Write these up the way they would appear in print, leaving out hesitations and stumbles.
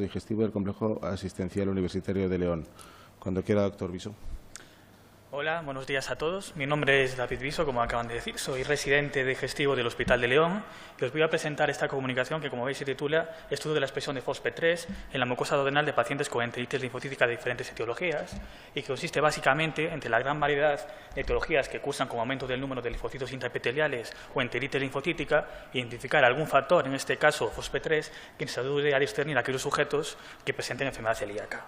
digestivo del Complejo Asistencial Universitario de León. Cuando quiera, doctor Viso. Hola, buenos días a todos. Mi nombre es David Viso, como acaban de decir. Soy residente digestivo del Hospital de León y os voy a presentar esta comunicación que, como veis, se titula Estudio de la expresión de FOSP3 en la mucosa duodenal de pacientes con enteritis linfocítica de diferentes etiologías y que consiste básicamente, entre la gran variedad de etiologías que cursan con aumento del número de linfocitos intraepiteliales o enteritis linfocítica, identificar algún factor, en este caso FOSP3, que se ayude a discernir a aquellos sujetos que presenten enfermedad celíaca.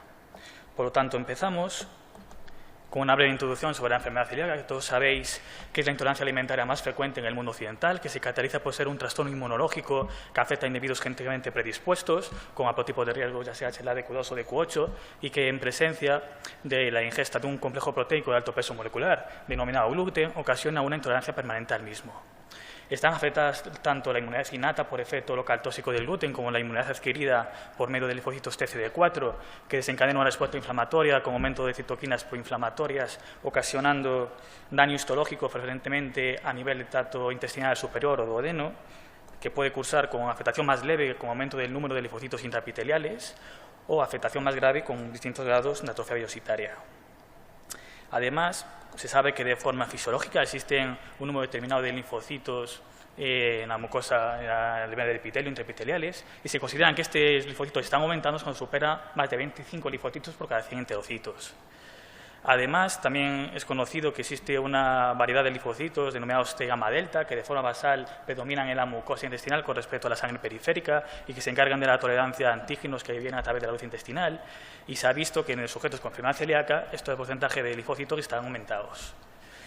Por lo tanto, empezamos con una breve introducción sobre la enfermedad celíaca, que todos sabéis que es la intolerancia alimentaria más frecuente en el mundo occidental, que se caracteriza por ser un trastorno inmunológico que afecta a individuos genéticamente predispuestos, con haplotipos de riesgo, ya sea HLA-DQ2 o DQ8, y que en presencia de la ingesta de un complejo proteico de alto peso molecular, denominado gluten, ocasiona una intolerancia permanente al mismo. Están afectadas tanto la inmunidad innata por efecto local tóxico del gluten como la inmunidad adquirida por medio de linfocitos TCD4, que desencadenan una respuesta inflamatoria con aumento de citoquinas proinflamatorias, ocasionando daño histológico preferentemente a nivel del tracto intestinal superior o duodeno, que puede cursar con afectación más leve con aumento del número de linfocitos intraepiteliales o afectación más grave con distintos grados de atrofia velocitaria. Además, se sabe que de forma fisiológica existen un número determinado de linfocitos en la mucosa, en el del epitelio, intraepiteliales, y se consideran que estos linfocitos están aumentando cuando supera más de 25 linfocitos por cada 100 enterocitos. Además, también es conocido que existe una variedad de linfocitos denominados T gamma delta que de forma basal predominan en la mucosa intestinal con respecto a la sangre periférica y que se encargan de la tolerancia a antígenos que vienen a través de la luz intestinal, y se ha visto que en los sujetos con enfermedad celíaca estos porcentajes de linfocitos están aumentados.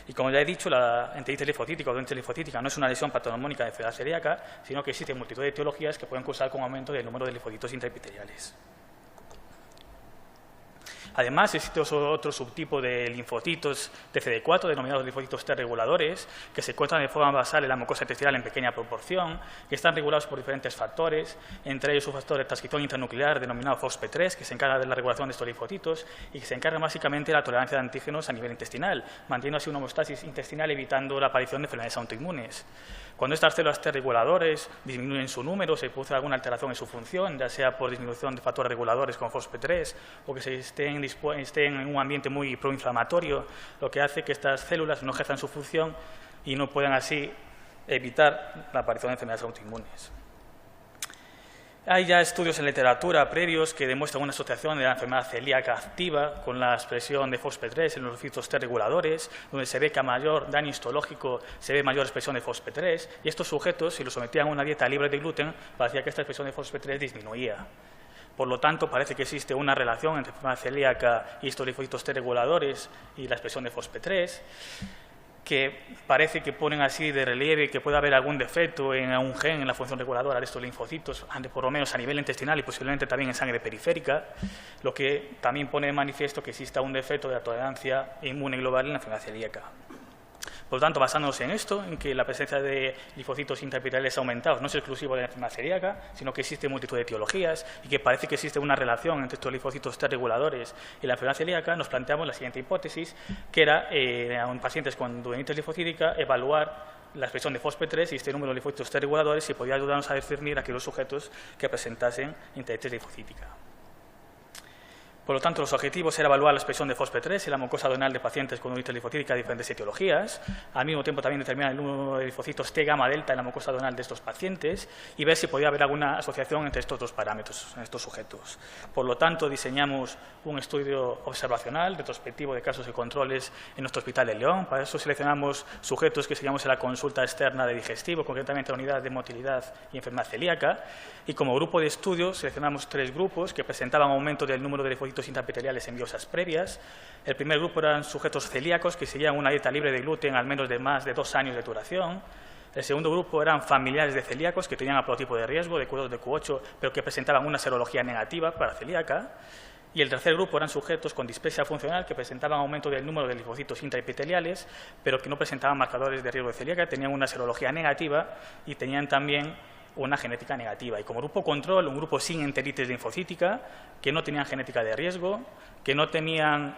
Y como ya he dicho, la enteritis linfocítica o doenteritis linfocítica no es una lesión patognomónica de enfermedad celíaca, sino que existe multitud de etiologías que pueden cursar con aumento del número de linfocitos intraepiteliales. Además, existe otro subtipo de linfocitos TCD4, denominados linfocitos T reguladores, que se encuentran de forma basal en la mucosa intestinal en pequeña proporción, que están regulados por diferentes factores, entre ellos un factor de transcripción intranuclear denominado FOSP3, que se encarga de la regulación de estos linfocitos y que se encarga básicamente de la tolerancia de antígenos a nivel intestinal, manteniendo así una homeostasis intestinal evitando la aparición de enfermedades autoinmunes. Cuando estas células T reguladores disminuyen su número, se produce alguna alteración en su función, ya sea por disminución de factores reguladores como FOSP3 o que se estén en un ambiente muy proinflamatorio, lo que hace que estas células no ejerzan su función y no puedan así evitar la aparición de enfermedades autoinmunes. Hay ya estudios en literatura previos que demuestran una asociación de la enfermedad celíaca activa con la expresión de FOSP3 en los linfocitos T reguladores, donde se ve que a mayor daño histológico se ve mayor expresión de FOSP3, y estos sujetos, si los sometían a una dieta libre de gluten, parecía que esta expresión de FOSP3 disminuía. Por lo tanto, parece que existe una relación entre enfermedad celíaca y estos linfocitos T reguladores y la expresión de FOSP3, que parece que ponen así de relieve que puede haber algún defecto en un gen en la función reguladora de estos linfocitos, por lo menos a nivel intestinal y posiblemente también en sangre periférica, lo que también pone de manifiesto que exista un defecto de la tolerancia inmune global en la enfermedad celíaca. Por lo tanto, basándonos en esto, en que la presencia de linfocitos intraepiteliales aumentados no es exclusivo de la enfermedad celíaca, sino que existe multitud de etiologías y que parece que existe una relación entre estos linfocitos T reguladores y la enfermedad celíaca, nos planteamos la siguiente hipótesis, que era en pacientes con duodenitis linfocítica evaluar la expresión de FOSP3 y este número de linfocitos T reguladores y podía ayudarnos a discernir a aquellos sujetos que presentasen enteritis linfocítica. Por lo tanto, los objetivos eran evaluar la expresión de FOSP3 en la mucosa duodenal de pacientes con duodenitis linfocítica de diferentes etiologías, al mismo tiempo también determinar el número de linfocitos T gamma delta en la mucosa duodenal de estos pacientes y ver si podía haber alguna asociación entre estos dos parámetros en estos sujetos. Por lo tanto, diseñamos un estudio observacional, retrospectivo de casos y controles en nuestro Hospital de León. Para eso seleccionamos sujetos que seguíamos en la consulta externa de digestivo, concretamente la unidad de motilidad y enfermedad celíaca, y como grupo de estudio seleccionamos 3 grupos que presentaban aumento del número de linfocitos intraepiteliales en biopsias previas. El primer grupo eran sujetos celíacos que seguían una dieta libre de gluten al menos de más de 2 años de duración. El segundo grupo eran familiares de celíacos que tenían haplotipo de riesgo de Q2, de Q8, pero que presentaban una serología negativa para celíaca. Y el tercer grupo eran sujetos con displasia funcional que presentaban aumento del número de linfocitos intraepiteliales, pero que no presentaban marcadores de riesgo de celíaca, tenían una serología negativa y tenían también una genética negativa. Y como grupo control, un grupo sin enteritis linfocítica, que no tenían genética de riesgo, que no tenían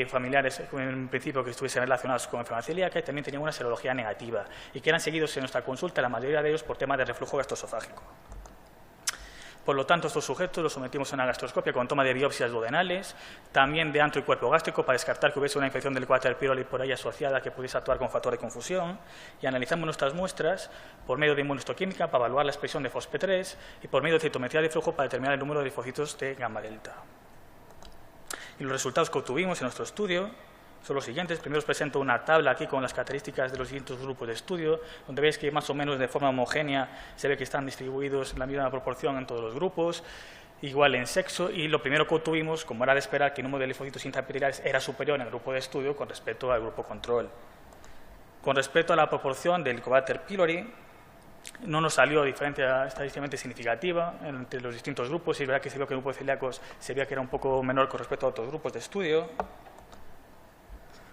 familiares en principio que estuviesen relacionados con enfermedad celíaca y también tenían una serología negativa y que eran seguidos en nuestra consulta, la mayoría de ellos por temas de reflujo gastroesofágico. Por lo tanto, estos sujetos los sometimos a una gastroscopia con toma de biopsias duodenales, también de antro y cuerpo gástrico para descartar que hubiese una infección del Helicobacter pylori por ahí asociada que pudiese actuar como factor de confusión, y analizamos nuestras muestras por medio de inmunohistoquímica para evaluar la expresión de FOSP3 y por medio de citometría de flujo para determinar el número de linfocitos de gamma delta. Y los resultados que obtuvimos en nuestro estudio son los siguientes. Primero os presento una tabla aquí con las características de los distintos grupos de estudio, donde veis que más o menos de forma homogénea se ve que están distribuidos en la misma proporción en todos los grupos, igual en sexo, y lo primero que obtuvimos, como era de esperar, que el número de linfocitos intraepiteliales era superior en el grupo de estudio con respecto al grupo control. Con respecto a la proporción del Helicobacter pylori, no nos salió diferencia estadísticamente significativa entre los distintos grupos, y es verdad que se vio que el grupo de celíacos se veía que era un poco menor con respecto a otros grupos de estudio.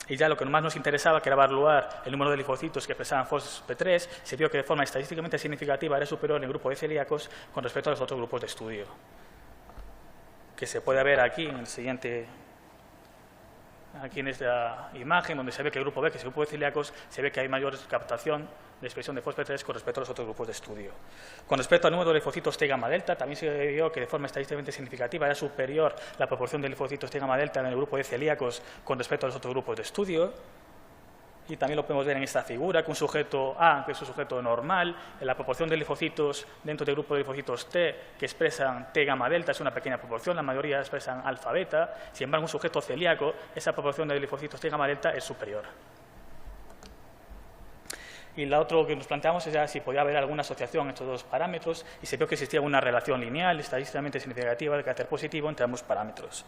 Y ya lo que más nos interesaba, que era evaluar el número de linfocitos que expresaban FOSP3, se vio que de forma estadísticamente significativa era superior en el grupo de celíacos con respecto a los otros grupos de estudio, que se puede ver aquí en el siguiente, aquí en esta imagen, donde se ve que el grupo B, que es el grupo de celíacos, se ve que hay mayor captación de expresión de FOSP3 con respecto a los otros grupos de estudio. Con respecto al número de linfocitos T gamma delta, también se vio que de forma estadísticamente significativa era superior la proporción de linfocitos T gamma delta en el grupo de celíacos con respecto a los otros grupos de estudio. Y también lo podemos ver en esta figura, que un sujeto A, que es un sujeto normal, en la proporción de linfocitos dentro del grupo de linfocitos T que expresan T gamma delta es una pequeña proporción, la mayoría expresan alfa beta. Sin embargo, un sujeto celíaco, esa proporción de linfocitos T gamma delta es superior. Y lo otro que nos planteamos es ya si podía haber alguna asociación entre estos dos parámetros, y se vio que existía una relación lineal estadísticamente significativa de carácter positivo entre ambos parámetros.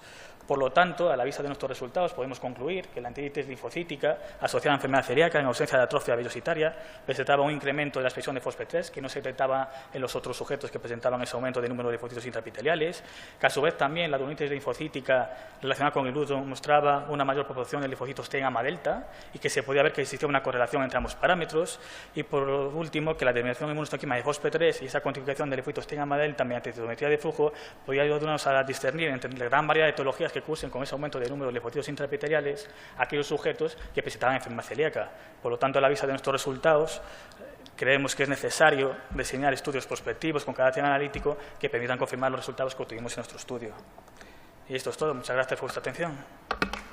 Por lo tanto, a la vista de nuestros resultados, podemos concluir que la antítesis linfocítica asociada a enfermedad celíaca en ausencia de atrofia vellositaria presentaba un incremento de la expresión de FOSP3 que no se detectaba en los otros sujetos que presentaban ese aumento de número de linfocitos intraepiteliales, que a su vez también la adenitis linfocítica relacionada con el gluten mostraba una mayor proporción de linfocitos T gamma delta y que se podía ver que existía una correlación entre ambos parámetros. Y por último, que la determinación inmunohistoquímica de FOSP3 y esa cuantificación de linfocitos T gamma delta mediante citometría de flujo podría ayudarnos a discernir entre la gran variedad de etiologías que cursen con ese aumento del número de linfocitos intraepiteliales aquellos sujetos que presentaban enfermedad celíaca. Por lo tanto, a la vista de nuestros resultados, creemos que es necesario diseñar estudios prospectivos con carácter analítico que permitan confirmar los resultados que obtuvimos en nuestro estudio. Y esto es todo. Muchas gracias por vuestra atención.